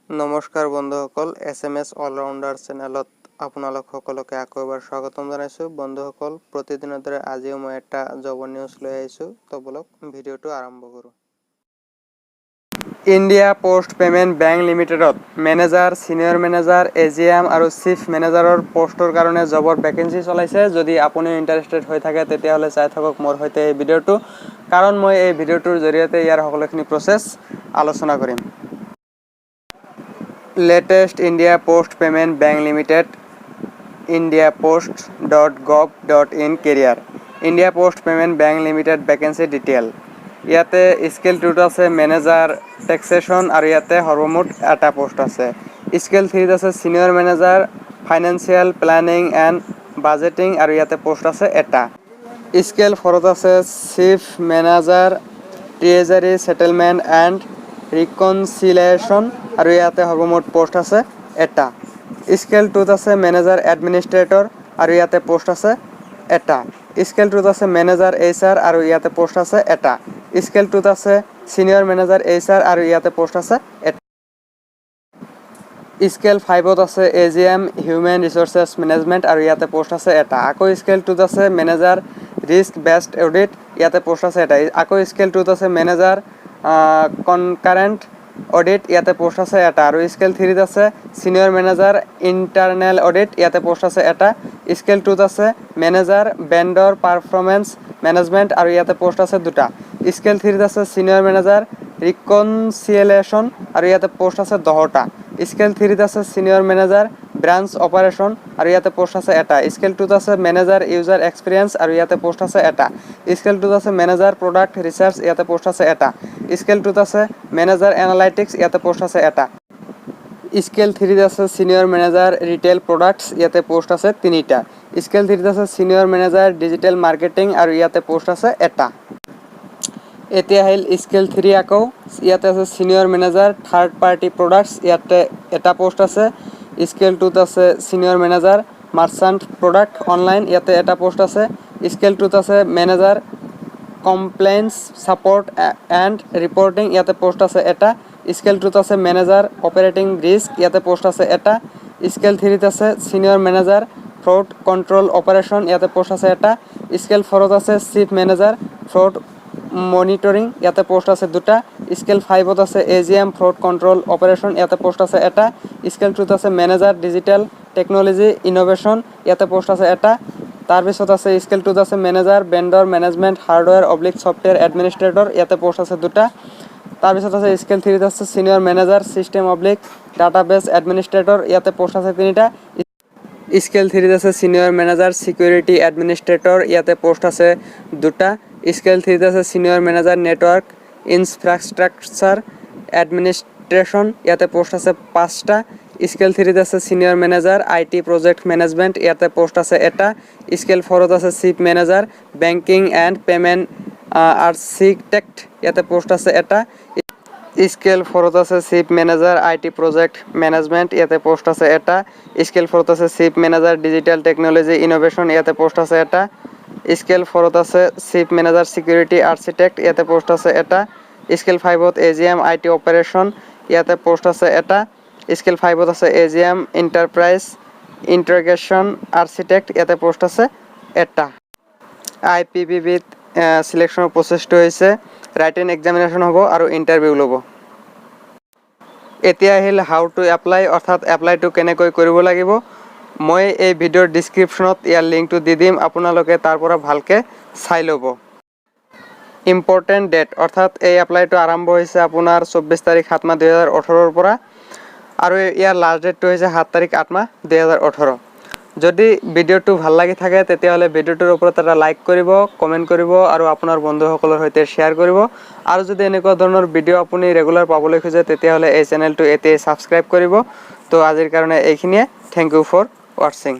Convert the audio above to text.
নমস্কাৰ বন্ধুসকল, SMS allrounder চেনেলত আপোনালোক সকলোকে আকৌ এবাৰ স্বাগতম জনাইছোঁ। বন্ধুসকল, প্ৰতিদিনৰ দৰে আজিও মই এটা জবৰ নিউজ লৈ আহিছোঁ। তো বলক ভিডিঅ'টো আৰম্ভ কৰোঁ। ইণ্ডিয়া পোষ্ট পেমেণ্ট বেংক লিমিটেডত মেনেজাৰ, ছিনিয়ৰ মেনেজাৰ, AGM আৰু চিফ মেনেজাৰৰ পোষ্টৰ কাৰণে জবৰ ভেকেঞ্চি চলাইছে। যদি আপুনি ইণ্টাৰেষ্টেড হৈ থাকে তেতিয়াহ'লে চাই থাকক মোৰ সৈতে এই ভিডিঅ'টো, কাৰণ মই এই ভিডিঅ'টোৰ জৰিয়তে ইয়াৰ সকলোখিনি প্ৰচেছ আলোচনা কৰিম। Latest India post payment bank limited indiapost.gov.in career India post payment bank limited vacancy detail. ইয়াতে স্কেল 2ত আছে মেনেজাৰ টেক্সেশ্যন আৰু ইয়াতে সৰ্বমুঠ এটা পোষ্ট আছে। স্কেল 3ত আছে senior manager financial planning and budgeting আৰু ইয়াতে পোষ্ট আছে এটা। স্কেল 4ত আছে chief manager treasury settlement and reconciliation আৰু ইয়াতে সৰ্বমুঠ পোষ্ট আছে এটা। স্কেল 2ত আছে মেনেজাৰ এডমিনিষ্ট্ৰেটৰ আৰু ইয়াতে পোষ্ট আছে এটা। স্কেল 2ত আছে মেনেজাৰ HR আৰু ইয়াতে পোষ্ট আছে এটা। স্কেল 2ত আছে ছিনিয়ৰ মেনেজাৰ HR আৰু ইয়াতে পোষ্ট আছে এটা। স্কেল 5ত আছে AGM হিউমেন ৰিচোৰ্চেছ মেনেজমেণ্ট আৰু ইয়াতে পোষ্ট আছে এটা। আকৌ স্কেল 2ত আছে মেনেজাৰ ৰিস্ক বেছড অডিট, ইয়াতে পোষ্ট আছে এটা। আকৌ স্কেল 2ত আছে মেনেজাৰ কনকাৰেণ্ট অডিট, ইয়াতে পোষ্ট আছে এটা। আৰু স্কেল 3ত আছে ছিনিয়ৰ মেনেজাৰ ইণ্টাৰনেল অডিট, ইয়াতে পোষ্ট আছে এটা। স্কেল 2ত আছে মেনেজাৰ ভেণ্ডৰ পাৰফৰ্মেঞ্চ মেনেজমেণ্ট আৰু ইয়াতে পোষ্ট আছে দুটা। স্কেল 3ত আছে ছিনিয়ৰ মেনেজাৰ ৰিকনচিলিয়েশ্যন আৰু ইয়াতে পোষ্ট আছে 10টা। স্কেল 3ত আছে ছিনিয়ৰ মেনেজাৰ ব্ৰাঞ্চ অপাৰেশ্যন আৰু ইয়াতে পোষ্ট আছে এটা। স্কেল 2ত আছে মেনেজাৰ ইউজাৰ এক্সপিৰিয়েঞ্চ আৰু ইয়াতে পোষ্ট আছে এটা। স্কেল 2ত আছে মেনেজাৰ প্ৰডাক্ট ৰিচাৰ্চ, ইয়াতে পোষ্ট আছে এটা। স্কেল 2ত আছে মেনেজাৰ এনালাইটিক্স, ইয়াতে পোষ্ট আছে এটা। স্কেল 3ত আছে ছিনিয়ৰ মেনেজাৰ ৰিটেইল প্ৰডাক্টছ, ইয়াতে পোষ্ট আছে তিনিটা। স্কেল 3ত আছে ছিনিয়ৰ মেনেজাৰ ডিজিটেল মাৰ্কেটিং আৰু ইয়াতে পোষ্ট আছে এটা। এতিয়া আহিল স্কেল 3 আকৌ, ইয়াতে আছে senior manager third party products, ইয়াতে এটা পোষ্ট আছে। স্কেল 2ত আছে ছিনিয়ৰ মেনেজাৰ মাৰ্চাণ্ট প্ৰডাক্ট অনলাইন, ইয়াতে এটা পোষ্ট আছে। স্কেল 2ত আছে manager compliance support and reporting, ইয়াতে পোষ্ট আছে এটা। স্কেল 2ত আছে মেনেজাৰ অপাৰেটিং ৰিস্ক, ইয়াতে পোষ্ট আছে এটা। স্কেল 3ত আছে senior manager fraud control operation, ইয়াতে পোষ্ট আছে এটা। স্কেল 4ত আছে চিফ মেনেজাৰ ফ্ৰড মনিটৰিং, ইয়াতে পোষ্ট আছে দুটা। স্কেল 5ত আছে AGM ফ্ৰড কণ্ট্ৰল অপাৰেশ্যন, ইয়াতে পোষ্ট আছে এটা। স্কেল 2ত আছে মেনেজাৰ ডিজিটেল টেকন'লজি ইন'ভেশ্যন, ইয়াতে পোষ্ট আছে এটা। তাৰপিছত আছে স্কেল 2ত আছে manager vendor management hardware oblique software administrator, ইয়াতে পোষ্ট আছে দুটা। তাৰপিছত আছে স্কেল 3ত আছে senior manager system oblique database administrator, ইয়াতে পোষ্ট আছে তিনিটা। স্কেল 3ত আছে ছিনিয়ৰ মেনেজাৰ ছিকিউৰিটি এডমিনিষ্ট্ৰেটৰ, ইয়াতে পোষ্ট আছে দুটা। স্কেল 3ত আছে senior manager network infrastructure administration, ইয়াতে পোষ্ট আছে 5টা। স্কেল 3ত আছে senior manager IT project management, ইয়াতে পোষ্ট আছে এটা। স্কেল 4ত আছে chief manager banking and payment architect, ইয়াতে পোষ্ট আছে এটা। স্কেল 4ত আছে chief manager IT project management, ইয়াতে পোষ্ট আছে এটা। স্কেল 4ত আছে chief manager digital technology innovation, ইয়াতে পোষ্ট আছে এটা। স্কেল 4ত আছে চিফ মেনেজাৰ ছিকিউৰিটি আৰ্চিটেক্ট, ইয়াতে পোষ্ট আছে এটা। স্কেল 5ত AGM IT অপাৰেশ্যন, ইয়াতে পোষ্ট আছে এটা। স্কেল 5ত আছে AGM এণ্টাৰপ্ৰাইজ ইণ্টিগ্ৰেশ্যন আৰ্চিটেক্ট, ইয়াতে পোষ্ট আছে এটা। IPPBত চিলেকশ্যনৰ প্ৰচেছটো হৈছে ৰাইটেন এক্সামিনেশ্যন হ'ব আৰু ইণ্টাৰভিউ ল'ব। এতিয়া আহিল হাউ টু এপ্লাই, অৰ্থাৎ এপ্লাইটো কেনেকৈ কৰিব লাগিব। মই এই ভিডিঅ'ৰ ডিছক্ৰিপশ্যনত ইয়াৰ লিংকটো দি দিম, আপোনালোকে তাৰ পৰা ভালকৈ চাই ল'ব। ইম্পৰ্টেণ্ট ডেট, অৰ্থাৎ এই এপ্লাইটো আৰম্ভ হৈছে আপোনাৰ 24 তাৰিখ 7 মাহ 2018ৰ পৰা আৰু ইয়াৰ লাষ্ট ডেটটো হৈছে 7 তাৰিখ 8 মাহ 2018। যদি ভিডিঅ'টো ভাল লাগি থাকে তেতিয়াহ'লে ভিডিঅ'টোৰ ওপৰত এটা লাইক কৰিব, কমেণ্ট কৰিব আৰু আপোনাৰ বন্ধুসকলৰ সৈতে শ্বেয়াৰ কৰিব। আৰু যদি এনেকুৱা ধৰণৰ ভিডিঅ' আপুনি ৰেগুলাৰ পাবলৈ খোজে তেতিয়াহ'লে এই চেনেলটো এতিয়াই ছাবস্ক্ৰাইব কৰিব। তো আজিৰ কাৰণে এইখিনিয়ে। থেংক ইউ ফৰ ৱাচিং।